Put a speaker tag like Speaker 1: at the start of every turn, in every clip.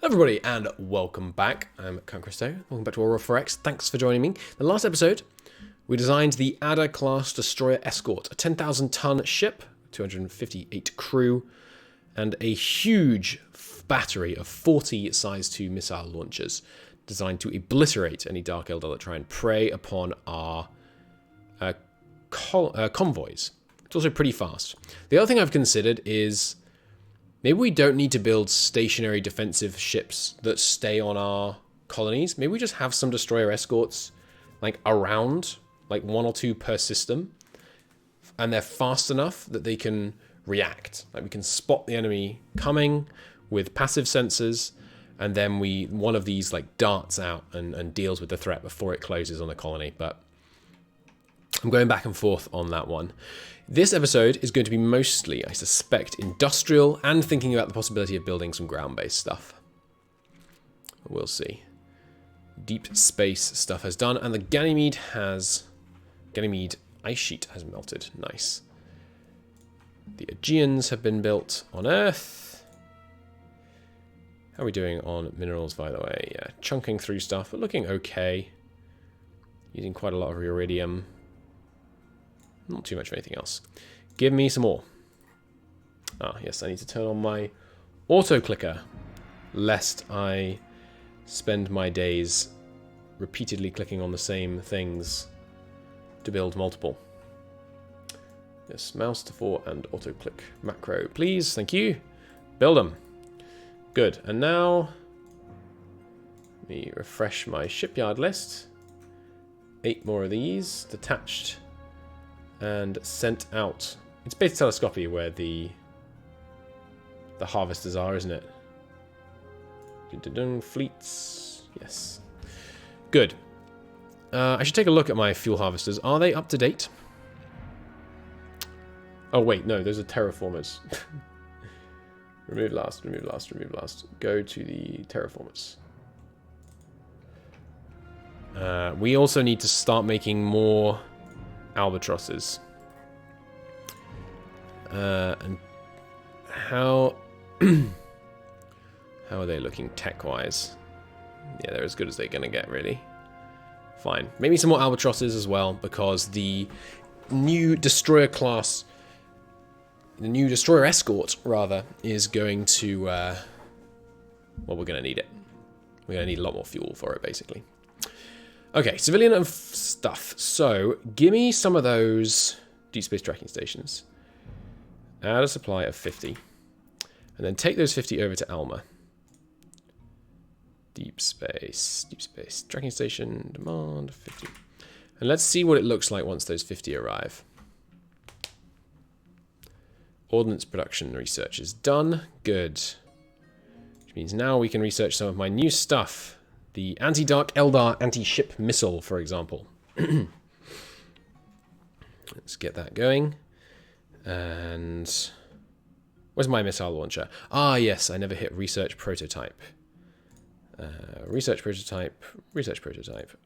Speaker 1: Everybody, and welcome back. I'm Count Christo. Welcome back to Aurora 4X. Thanks for joining me. In the last episode, we designed the Adder class destroyer escort, a 10,000-ton ship, 258 crew, and a huge battery of 40 size 2 missile launchers designed to obliterate any Dark Eldar that try and prey upon our convoys. It's also pretty fast. The other thing I've considered is maybe we don't need to build stationary defensive ships that stay on our colonies. Maybe we just have some destroyer escorts like around, like 1 or 2 per system, and they're fast enough that they can react. Like we can spot the enemy coming with passive sensors, and then one of these like darts out and deals with the threat before it closes on the colony. But I'm going back and forth on that one. This episode is going to be mostly, I suspect, industrial and thinking about the possibility of building some ground-based stuff. We'll see. Deep space stuff has done, and the Ganymede ice sheet has melted. Nice. The Aegeans have been built on Earth. How are we doing on minerals, by the way? Yeah, chunking through stuff, but looking okay. Using quite a lot of iridium. Not too much of anything else. Give me some more. Ah, yes, I need to turn on my auto clicker, lest I spend my days repeatedly clicking on the same things to build multiple. Yes, mouse to 4 and auto click macro, please. Thank you. Build them. Good. And now, let me refresh my shipyard list. 8 more of these detached and sent out. It's beta telescopy where the harvesters are, isn't it? Fleets. Yes. Good. I should take a look at my fuel harvesters. Are they up to date? Oh wait, no, those are terraformers. Remove last, remove last, remove last. Go to the terraformers. We also need to start making more albatrosses. And how are they looking tech-wise? Yeah, they're as good as they're gonna get, really. Fine. Maybe some more albatrosses as well, because the new destroyer class, the new destroyer escort, rather, is going to, well, we're gonna need it. We're gonna need a lot more fuel for it, basically. Okay, civilian and stuff. So, give me some of those deep space tracking stations. Add a supply of 50. And then take those 50 over to Alma. Deep space tracking station, demand 50. And let's see what it looks like once those 50 arrive. Ordnance production research is done. Good. Which means now we can research some of my new stuff. The anti-Dark Eldar anti-ship missile, for example. Let's get that going. And where's my missile launcher? Ah, yes, I never hit research prototype. Research prototype, research prototype,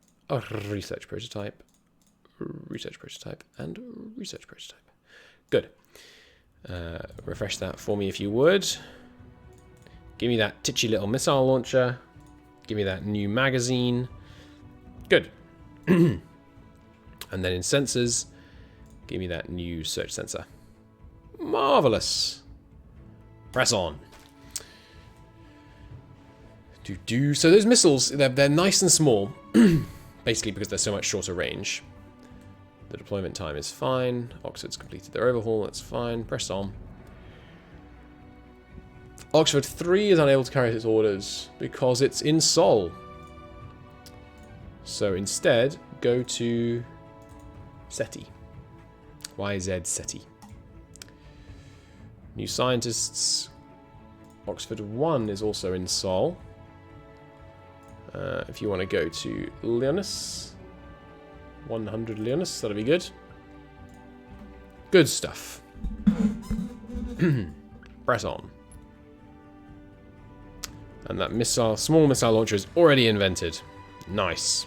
Speaker 1: research prototype, research prototype, and research prototype. Good. Refresh that for me if you would. Give me that titchy little missile launcher. Give me that new magazine. Good. And then in sensors, give me that new search sensor. Marvelous. Press on. So those missiles, they're nice and small, basically because they're so much shorter range. The deployment time is fine. Oxford's completed their overhaul. That's fine. Press on. Oxford 3 is unable to carry out its orders because it's in Sol. So instead, go to SETI. YZ SETI. New scientists. Oxford 1 is also in Sol. If you want to go to Leonis. 100 Leonis, that'll be good. Good stuff. Press on. And that small missile launcher is already invented. Nice.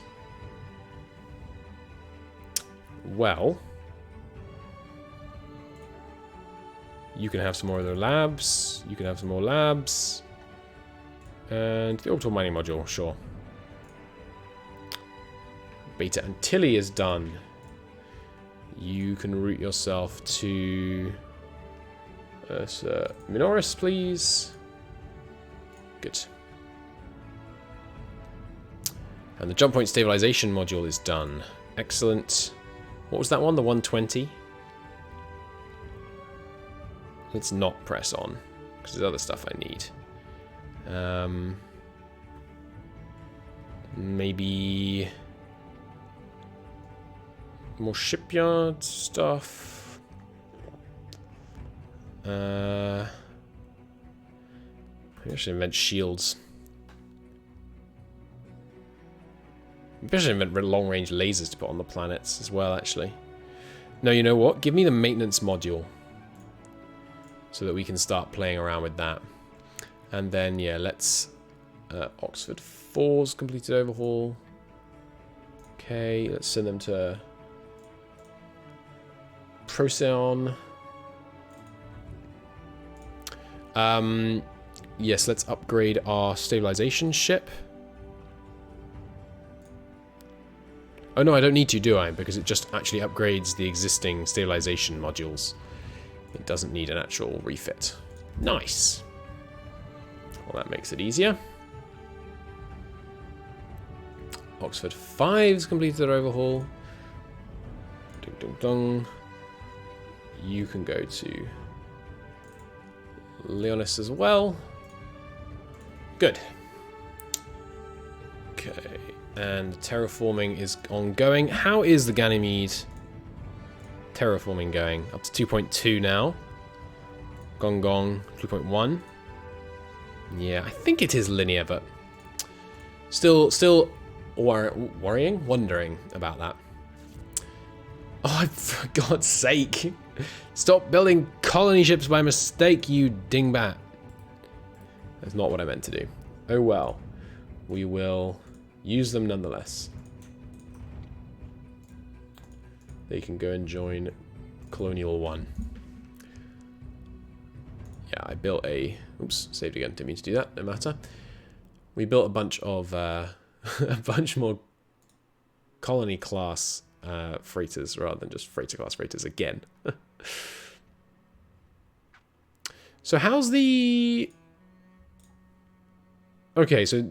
Speaker 1: Well, you can have some more of the labs. You can have some more labs. And the orbital mining module, sure. Beta Antilli is done. You can route yourself to Minoris, please. Good. And the jump point stabilization module is done. Excellent. What was that one? The 120? Let's not press on, because there's other stuff I need. Maybe more shipyard stuff. Maybe I should invent shields. Maybe I should invent long-range lasers to put on the planets as well, actually. No, you know what? Give me the maintenance module, so that we can start playing around with that. And then, yeah, let's... Oxford 4's completed overhaul. Okay, let's send them to Procyon. Yes, let's upgrade our stabilization ship. Oh no, I don't need to, do I? Because it just actually upgrades the existing stabilization modules. It doesn't need an actual refit. Nice. Well, that makes it easier. Oxford 5's completed their overhaul. Ding, ding, dong. You can go to Leonis as well. Good. Okay. And terraforming is ongoing. How is the Ganymede terraforming going? Up to 2.2 now. Gong Gong 2.1. Yeah, I think it is linear, but still wondering about that. Oh, for God's sake. Stop building colony ships by mistake, you dingbat. That's not what I meant to do. Oh well. We will use them nonetheless. They can go and join Colonial 1. Yeah, I built a... Oops, saved again. Didn't mean to do that. No matter. We built a bunch of... a bunch more colony class freighters rather than just freighter class freighters again. So how's the... Okay, so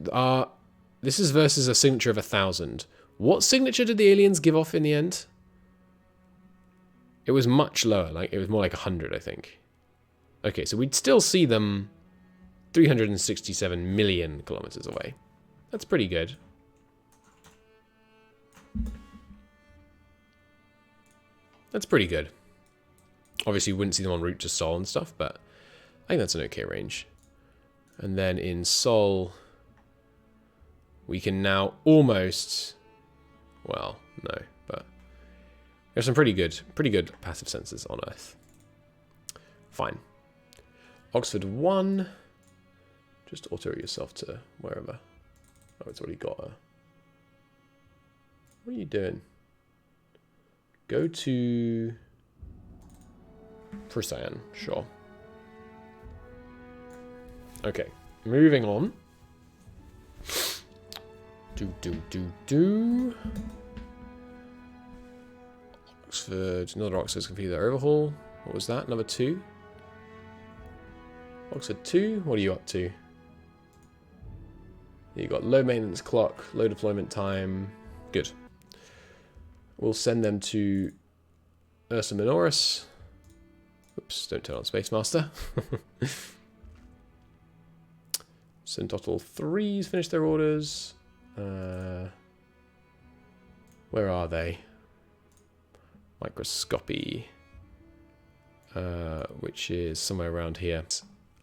Speaker 1: this is versus a signature of 1,000. What signature did the aliens give off in the end? It was much lower. Like it was more like 100, I think. Okay, so we'd still see them 367 million kilometers away. That's pretty good. That's pretty good. Obviously, you wouldn't see them en route to Sol and stuff, but I think that's an okay range. And then in Sol, we can now almost... Well, no, but there's some pretty good passive sensors on Earth. Fine. Oxford 1. Just auto yourself to wherever. Oh, it's already got a... What are you doing? Go to... Procyon, sure. Okay, moving on. Oxford, another Oxford's completed their overhaul. What was that? Number 2? Oxford 2, what are you up to? You got low maintenance clock, low deployment time. Good. We'll send them to Ursa Minoris. Oops, don't turn on Space Master. Centotl 3's finished their orders. Where are they? Microscopy. Which is somewhere around here.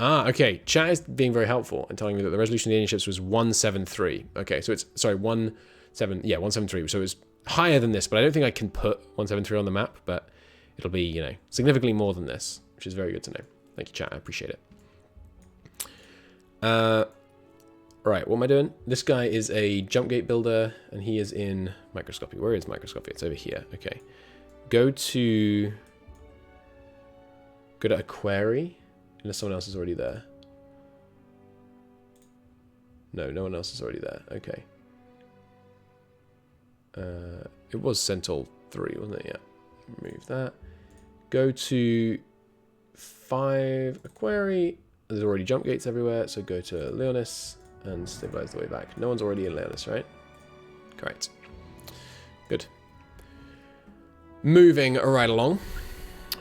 Speaker 1: Ah, okay. Chat is being very helpful and telling me that the resolution of the alien ships was 173. Okay, so it's, sorry, 173. So it's higher than this, but I don't think I can put 173 on the map, but it'll be, you know, significantly more than this, which is very good to know. Thank you, chat. I appreciate it. Right, what am I doing? This guy is a jump gate builder, and he is in Microscopy. Where is Microscopy? It's over here. Okay. Go to a query, unless someone else is already there. No, no one else is already there. Okay. It was Centaur 3, wasn't it? Yeah. Remove that. Go to 5 Aquarii. There's already jump gates everywhere, so go to Leonis and stabilize the way back. No one's already in Leonis, right? Correct. Good. Moving right along,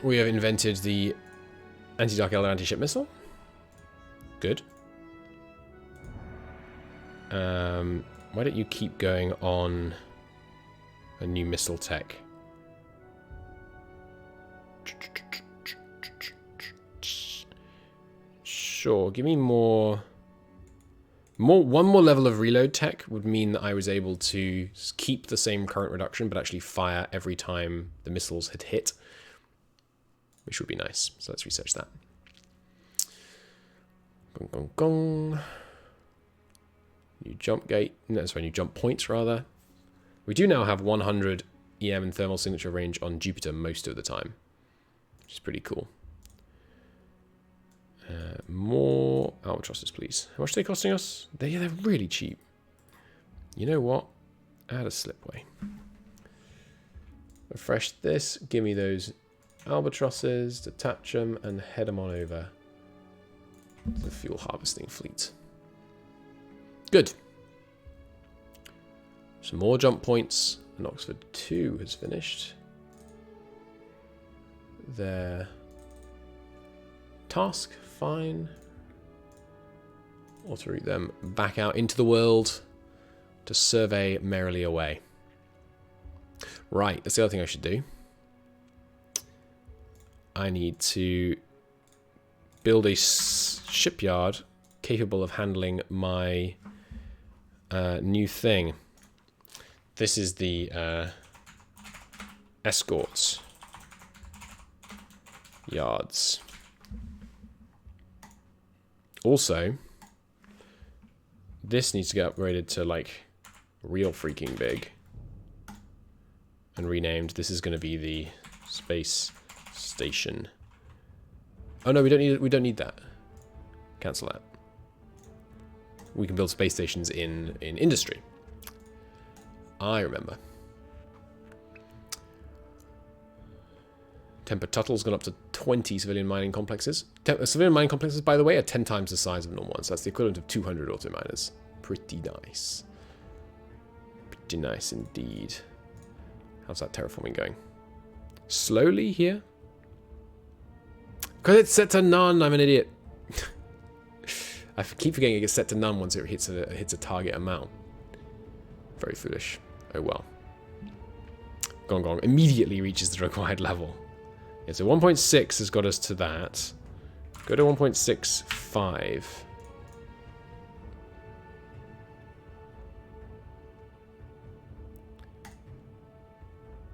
Speaker 1: we have invented the anti-Dark Elder anti-ship missile. Good. Why don't you keep going on a new missile tech? Sure, give me more. One more level of reload tech would mean that I was able to keep the same current reduction, but actually fire every time the missiles had hit, which would be nice. So let's research that. Gong, gong, gong. New jump gate. No, sorry, new jump points, rather. We do now have 100 EM and thermal signature range on Jupiter most of the time, which is pretty cool. More albatrosses, please. How much are they costing us? They're really cheap. You know what? Add a slipway. Refresh this. Give me those albatrosses, detach them, and head them on over to the fuel harvesting fleet. Good. Some more jump points. And Oxford 2 has finished their task. Fine. Auto route them back out into the world to survey merrily away. Right, that's the other thing I should do. I need to build a shipyard capable of handling my new thing. This is the escorts yards. Also, this needs to get upgraded to like real freaking big and renamed. This is going to be the space station. Oh no, we don't need it. We don't need that. Cancel that. We can build space stations in industry. I remember. Temper Tuttle's gone up to 20 civilian mining complexes. Civilian mining complexes, by the way, are 10 times the size of normal ones. So that's the equivalent of 200 auto miners. Pretty nice. Pretty nice indeed. How's that terraforming going? Slowly here? Because it's set to none, I'm an idiot. I keep forgetting it gets set to none once it hits a target amount. Very foolish. Oh well. Gong Gong immediately reaches the required level. Yeah, so 1.6 has got us to that. Go to 1.65.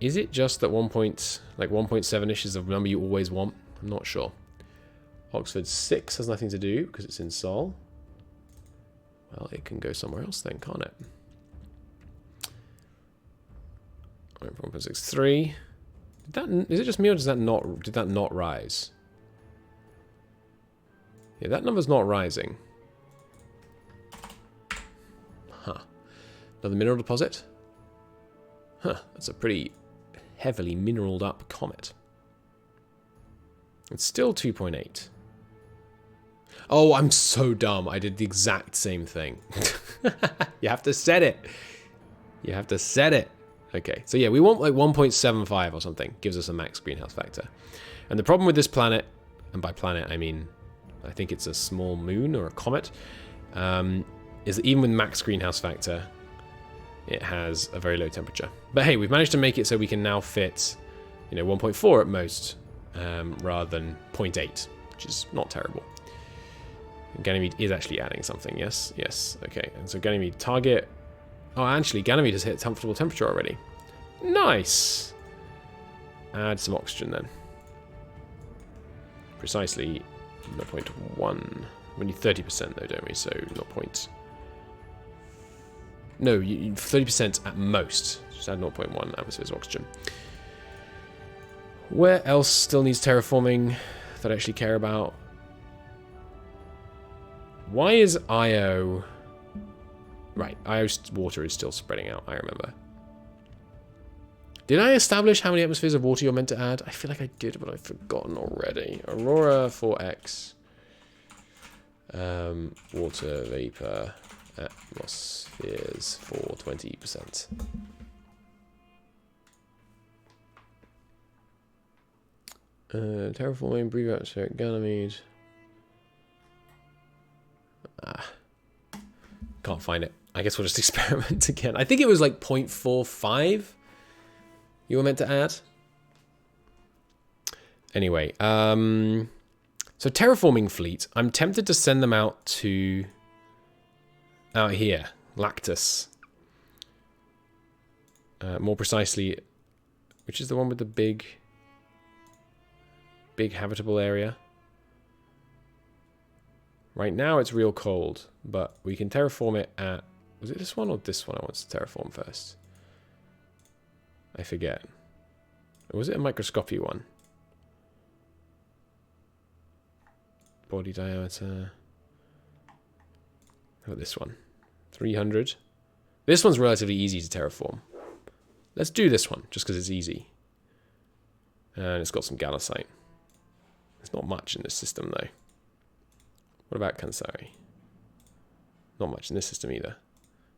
Speaker 1: Is it just that 1.7ish is the number you always want? I'm not sure. Oxford 6 has nothing to do because it's in Sol. Well, it can go somewhere else then, can't it? 1.63. Is it just me or did that not rise? Yeah, that number's not rising. Huh. Another mineral deposit? Huh, that's a pretty heavily mineraled up comet. It's still 2.8. Oh, I'm so dumb. I did the exact same thing. You have to set it. You have to set it. Okay, so yeah, we want like 1.75 or something. Gives us a max greenhouse factor. And the problem with this planet, and by planet I mean, I think it's a small moon or a comet, is that even with max greenhouse factor, it has a very low temperature. But hey, we've managed to make it so we can now fit, 1.4 at most, rather than 0.8, which is not terrible. And Ganymede is actually adding something, yes? Yes, okay. And so Ganymede target... Oh, actually, Ganymede has hit comfortable temperature already. Nice! Add some oxygen then. Precisely 0.1. We need 30% though, don't we? So 0. No, 30% at most. Just add 0.1 atmospheres of oxygen. Where else still needs terraforming that I actually care about? Why is Io Right, Io's water is still spreading out, I remember. Did I establish how many atmospheres of water you're meant to add? I feel like I did, but I've forgotten already. Aurora 4x. Water vapor atmospheres for 20%. Terraforming, breathe atmospheric Ganymede. Can't find it. I guess we'll just experiment again. I think it was like 0.45 you were meant to add. Anyway, so terraforming fleet. I'm tempted to send them out to out here, Lactus. More precisely, which is the one with the big habitable area. Right now it's real cold, but we can terraform it at... Was it this one or this one I wanted to terraform first? I forget. Or was it a microscopy one? Body diameter. How about this one? 300. This one's relatively easy to terraform. Let's do this one, just because it's easy. And it's got some gallicite. There's not much in this system, though. What about Kansari? Not much in this system either.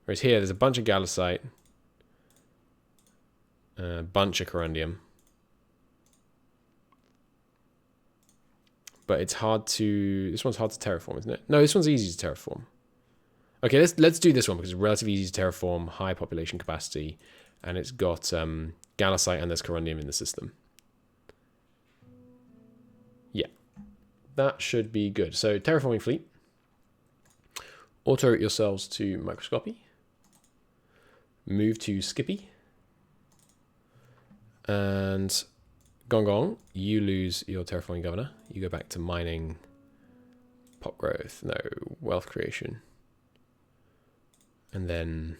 Speaker 1: Whereas here, there's a bunch of gallicite. A bunch of corundium. But it's hard to... This one's hard to terraform, isn't it? No, this one's easy to terraform. Okay, let's do this one because it's relatively easy to terraform, high population capacity, and it's got gallicite and there's corundium in the system. Yeah, that should be good. So terraforming fleet. Auto yourselves to microscopy. Move to Skippy. And Gong Gong, you lose your terraforming governor. You go back to mining, pop growth, no, wealth creation. And then,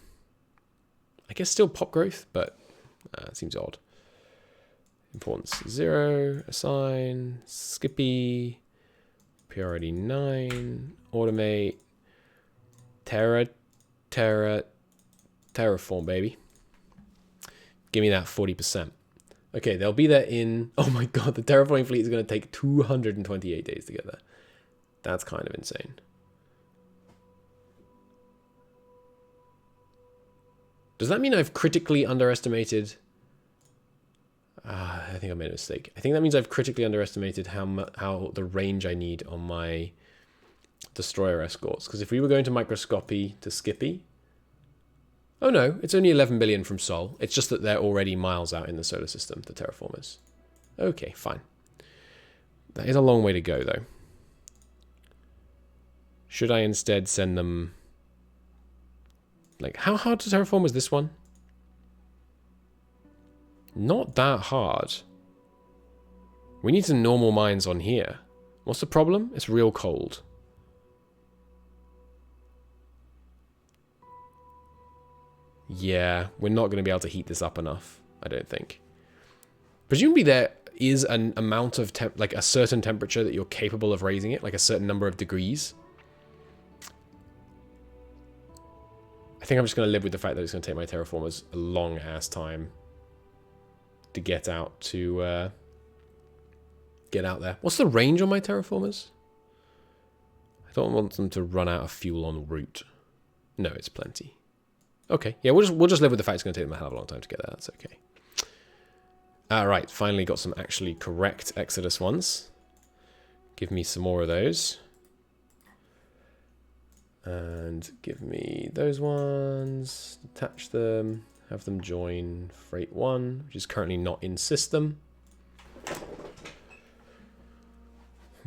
Speaker 1: I guess still pop growth, but it seems odd. Importance 0, assign, Skippy, priority 9, automate, terraform, baby. Give me that 40%. Okay, they'll be there in... Oh my god, the terraforming fleet is going to take 228 days to get there. That's kind of insane. Does that mean I've critically underestimated... I think I made a mistake. I think that means I've critically underestimated how the range I need on my destroyer escorts. Because if we were going to microscopy to Skippy... Oh no, it's only 11 billion from Sol. It's just that they're already miles out in the solar system, the terraformers. Okay, fine. That is a long way to go, though. Should I instead send them... Like, how hard to terraform was this one? Not that hard. We need some normal mines on here. What's the problem? It's real cold. Yeah, we're not going to be able to heat this up enough, I don't think. Presumably there is an amount of, like a certain temperature that you're capable of raising it, like a certain number of degrees. I think I'm just going to live with the fact that it's going to take my terraformers a long-ass time to get out to get out there. What's the range on my terraformers? I don't want them to run out of fuel en route. No, it's plenty. Okay, yeah, we'll just live with the fact it's going to take them a hell of a long time to get there. That's okay. Alright, finally got some actually correct Exodus ones. Give me some more of those. And give me those ones. Attach them. Have them join Freight 1, which is currently not in system.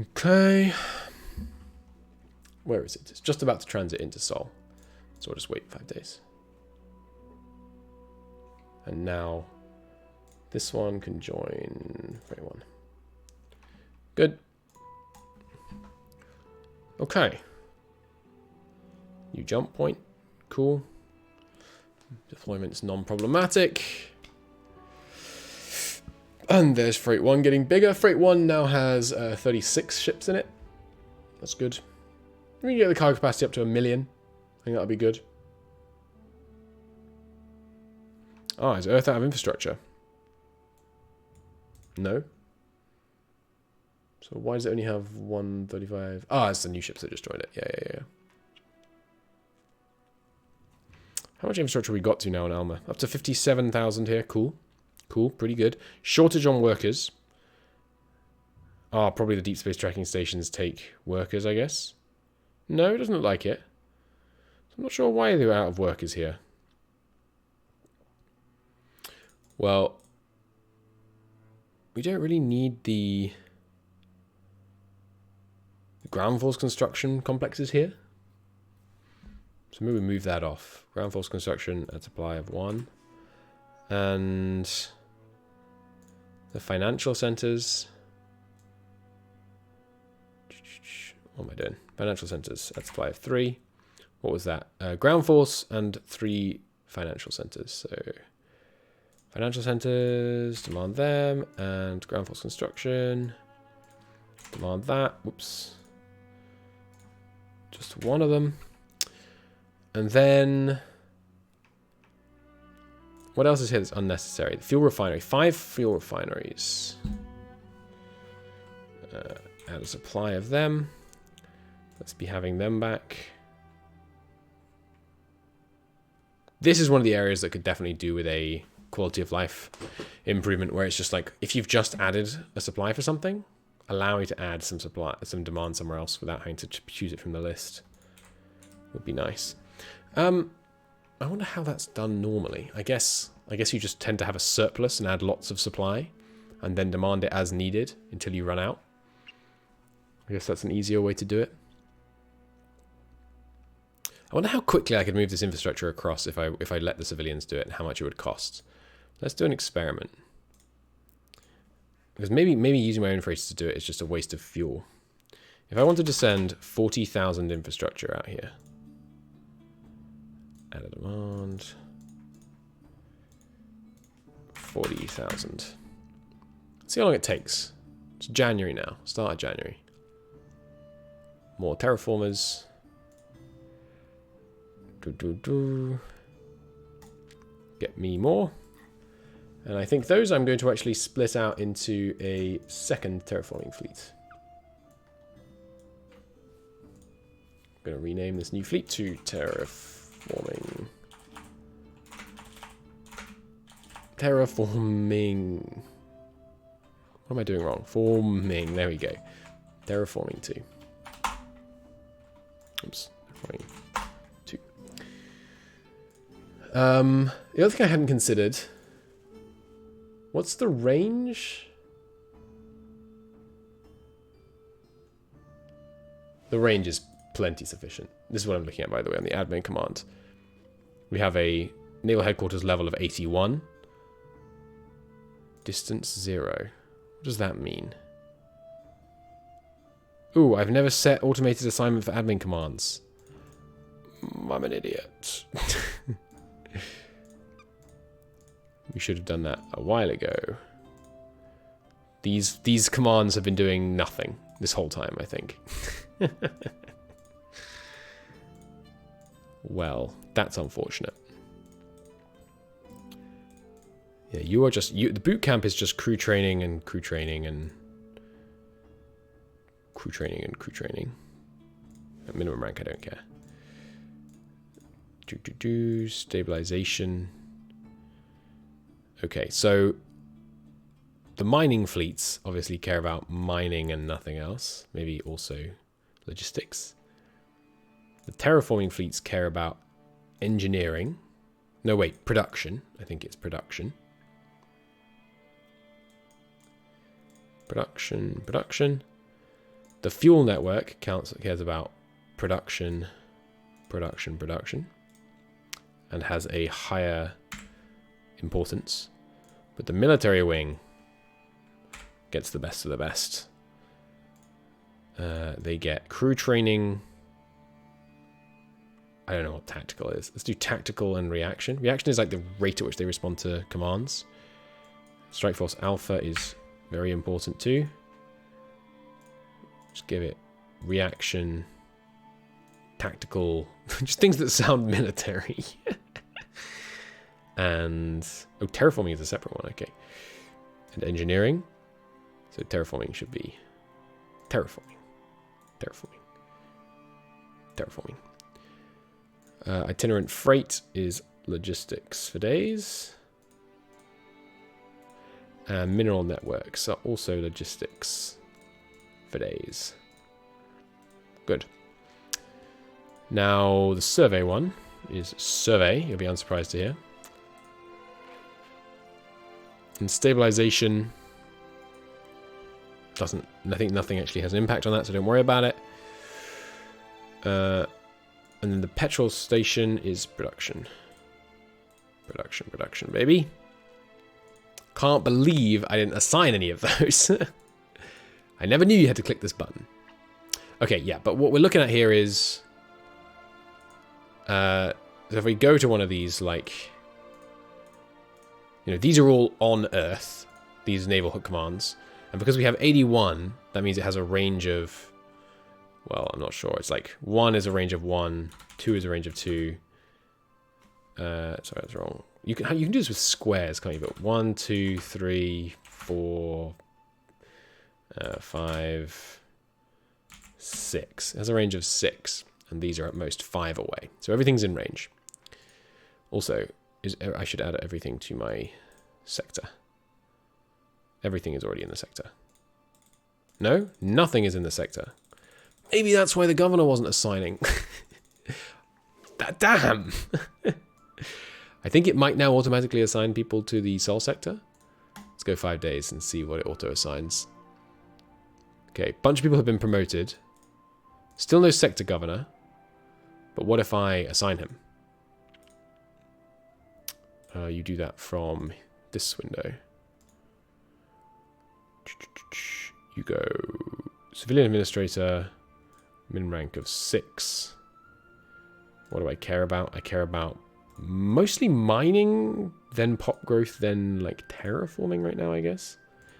Speaker 1: Okay. Where is it? It's just about to transit into Sol. So I'll just wait 5 days. And now this one can join Freight 1. Good. Okay. New jump point. Cool. Deployment's non-problematic. And there's Freight 1 getting bigger. Freight 1 now has 36 ships in it. That's good. We can get the cargo capacity up to 1 million. I think that'll be good. Oh, is Earth out of infrastructure? No. So why does it only have 135? Ah, it's the new ships that just joined it. Yeah. How much infrastructure we got to now in Alma? Up to 57,000 here. Cool. Cool, pretty good. Shortage on workers. Ah, probably the deep space tracking stations take workers, I guess. No, it doesn't look like it. I'm not sure why they're out of workers here. Well, we don't really need the ground force construction complexes here. So maybe we move that off. Ground force construction at supply of 1. And the financial centers. What am I doing? Financial centers at supply of 3. What was that? Ground force and 3 financial centers. So financial centers, demand them, and ground force construction, demand that. Whoops. Just 1 of them. And then what else is here that's unnecessary? The fuel refinery. 5 fuel refineries. Add a supply of them. Let's be having them back. This is one of the areas that could definitely do with a quality of life improvement, where it's just like, if you've just added a supply for something, allow me to add some demand somewhere else without having to choose it from the list. Would be nice. I wonder how that's done normally. I guess you just tend to have a surplus and add lots of supply and then demand it as needed until you run out. I guess that's an easier way to do it. I wonder how quickly I could move this infrastructure across if I let the civilians do it, and how much it would cost. Let's do an experiment. Because maybe using my own freighters to do it is just a waste of fuel. If I wanted to send 40,000 infrastructure out here. Add a demand. 40,000. See how long it takes. It's January now. Start of January. More terraformers. Get me more. And I think those I'm going to actually split out into a second terraforming fleet. I'm going to rename this new fleet to Terraforming. Terraforming. What am I doing wrong? Forming. There we go. Terraforming 2. Oops. Terraforming 2. The other thing I hadn't considered. What's the range? The range is plenty sufficient. This is what I'm looking at, by the way, on the admin command. We have a naval headquarters level of 81. Distance 0. What does that mean? Ooh, I've never set automated assignment for admin commands. I'm an idiot. We should have done that a while ago. These commands have been doing nothing this whole time, I think. Well, that's unfortunate. Yeah, you are just... the boot camp is just crew training and crew training and... crew training and crew training. At minimum rank, I don't care. Stabilization. Okay, so... the mining fleets obviously care about mining and nothing else. Maybe also logistics. The terraforming fleets care about engineering. No, wait, production. I think it's production. Production. The fuel network cares about production, and has a higher importance. But the military wing gets the best of the best. They get crew training. I don't know what tactical is. Let's do tactical and reaction. Reaction is like the rate at which they respond to commands. Strike Force Alpha is very important too. Just give it reaction, tactical, just things that sound military. And oh, terraforming is a separate one. Okay, and engineering. So terraforming should be terraforming. Itinerant freight is logistics for days. And mineral networks are also logistics for days. Good. Now the survey one is survey. You'll be unsurprised to hear. And stabilization doesn't. I think nothing actually has an impact on that, so don't worry about it. And then the petrol station is production. Production, baby. Can't believe I didn't assign any of those. I never knew you had to click this button. Okay, yeah, but what we're looking at here is... so if we go to one of these, like... You know, these are all on Earth, these naval hook commands. And because we have 81, that means it has a range of... Well, I'm not sure. It's like 1 is a range of 1, 2 is a range of 2. Sorry, that's wrong. You can do this with squares, can't you? But 1, 2, 3, 4, 5, 6. It has a range of 6, and these are at most 5 away. So everything's in range. Also, I should add everything to my sector. Everything is already in the sector. No, nothing is in the sector. Maybe that's why the governor wasn't assigning. Damn! I think it might now automatically assign people to the Sol sector. Let's go 5 days and see what it auto-assigns. Okay, bunch of people have been promoted. Still no sector governor. But what if I assign him? You do that from this window. You go civilian administrator, min rank of 6. What do I care about? I care about mostly mining, then pop growth, then like terraforming right now, I guess.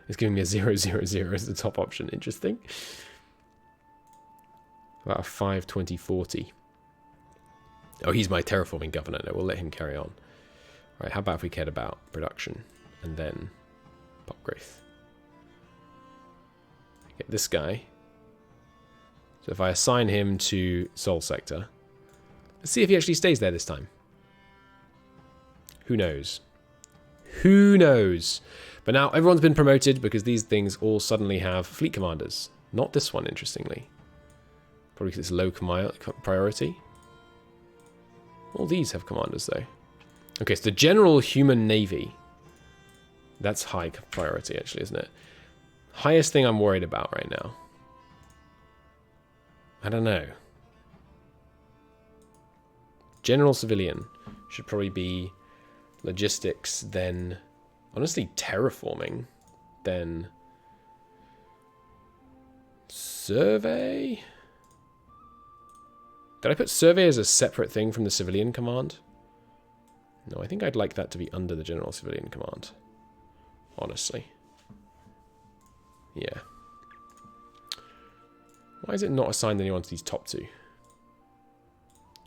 Speaker 1: It's giving me a 0, 0, 0 as the top option. Interesting. About a 5, 20, 40. Oh, he's my terraforming governor. No, we'll let him carry on. Right, how about if we cared about production and then pop growth? Get this guy. So if I assign him to Sol sector, let's see if he actually stays there this time. Who knows? Who knows? But now everyone's been promoted because these things all suddenly have fleet commanders. Not this one, interestingly. Probably because it's low priority. All these have commanders, though. Okay, so the general human navy. That's high priority, actually, isn't it? Highest thing I'm worried about right now. I don't know. General civilian should probably be logistics, then honestly terraforming, then survey. Did I put survey as a separate thing from the civilian command? No, I think I'd like that to be under the general civilian command. Honestly. Yeah. Why is it not assigned anyone to these top two?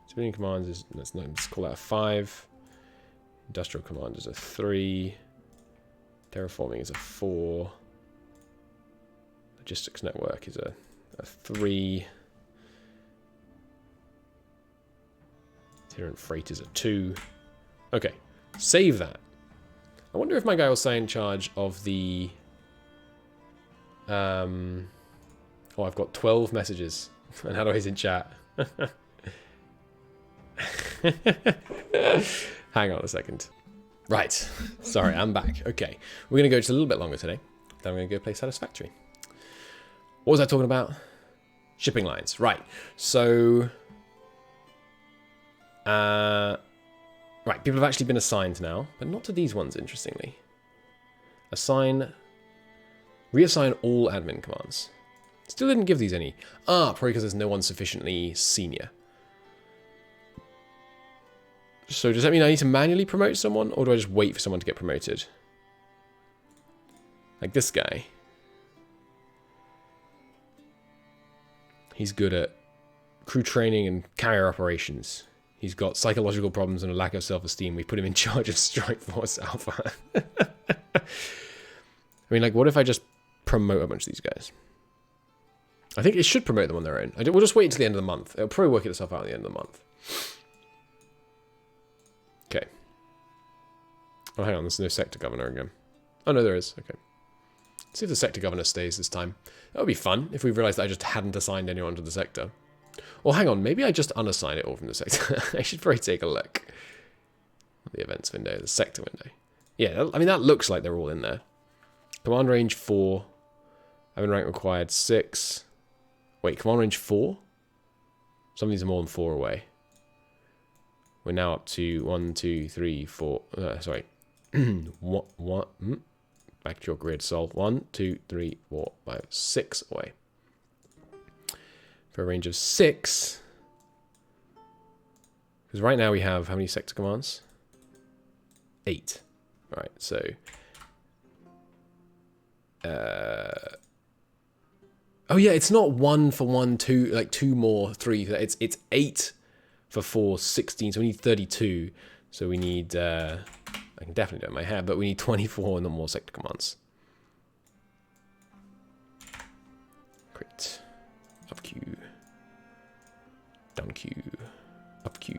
Speaker 1: Civilian commands is, let's call that a 5. Industrial command is a 3. Terraforming is a 4. Logistics network is a 3. Itinerant freight is a 2. Okay, save that. I wonder if my guy will stay in charge of the... Oh, I've got 12 messages. And how do I in chat? Hang on a second. Right. Sorry, I'm back. Okay. We're going to go just a little bit longer today. Then we're going to go play Satisfactory. What was I talking about? Shipping lines. Right. So... right, people have actually been assigned now, but not to these ones, interestingly. Reassign all admin commands. Still didn't give these any. Probably because there's no one sufficiently senior. So does that mean I need to manually promote someone, or do I just wait for someone to get promoted? Like this guy. He's good at crew training and carrier operations. He's got psychological problems and a lack of self-esteem. We put him in charge of Strike Force Alpha. I mean, like, what if I just promote a bunch of these guys? I think it should promote them on their own. We'll just wait until the end of the month. It'll probably work itself out at the end of the month. Okay. Oh, hang on. There's no sector governor again. Oh, no, there is. Okay. Let's see if the sector governor stays this time. That would be fun if we realized that I just hadn't assigned anyone to the sector. Or hang on, maybe I just unassign it all from the sector. I should probably take a look. The events window, the sector window. Yeah, I mean, that looks like they're all in there. Command range 4. Having rank required 6. Wait, command range 4? Some of these are more than 4 away. We're now up to 1, 2, 3, 4. Sorry. What? Back to your grid, Sol. 1, 2, 3, 4, 5, 6 away. For a range of 6. Because right now we have how many sector commands? 8. Alright, so. Oh yeah, it's not 1 for 1, 2, like 2 more, 3. It's 8 for 4, 16. So we need 32. So we need, I can definitely do it in my head, but we need 24 and then more sector commands. Great. Up Q. Down Q. Up Q.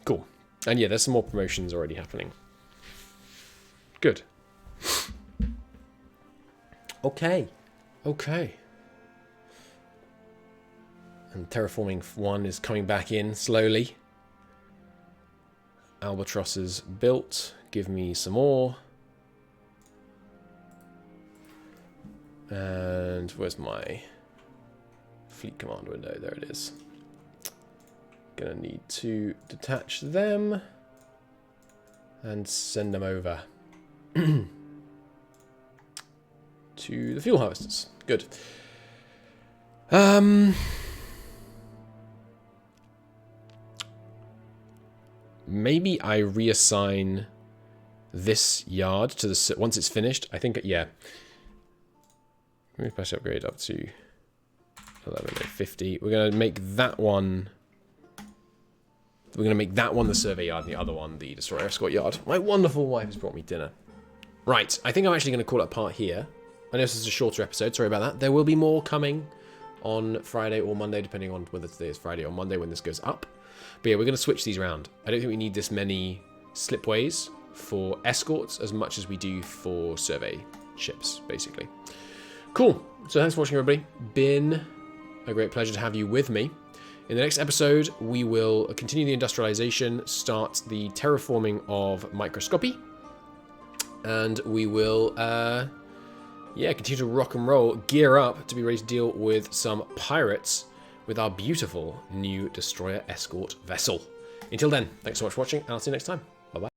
Speaker 1: Cool. And yeah, there's some more promotions already happening. Good. Okay. Okay. And Terraforming 1 is coming back in slowly. Albatross is built. Give me some more. And where's my fleet command window? There it is. Gonna need to detach them and send them over to the fuel harvesters. Good. Maybe I reassign this yard to the once it's finished. I think yeah. Let me push upgrade up to 1150. We're gonna make that one. We're gonna make that one the survey yard, and the other one the destroyer escort yard. My wonderful wife has brought me dinner. Right, I think I'm actually gonna call it a part here. I know this is a shorter episode. Sorry about that. There will be more coming on Friday or Monday, depending on whether today is Friday or Monday when this goes up. But yeah, we're going to switch these around. I don't think we need this many slipways for escorts as much as we do for survey ships, basically. Cool. So thanks for watching, everybody. Been a great pleasure to have you with me. In the next episode, we will continue the industrialization, start the terraforming of microscopy, and we will, yeah, continue to rock and roll, gear up to be ready to deal with some pirates with our beautiful new destroyer escort vessel. Until then, thanks so much for watching, and I'll see you next time. Bye-bye.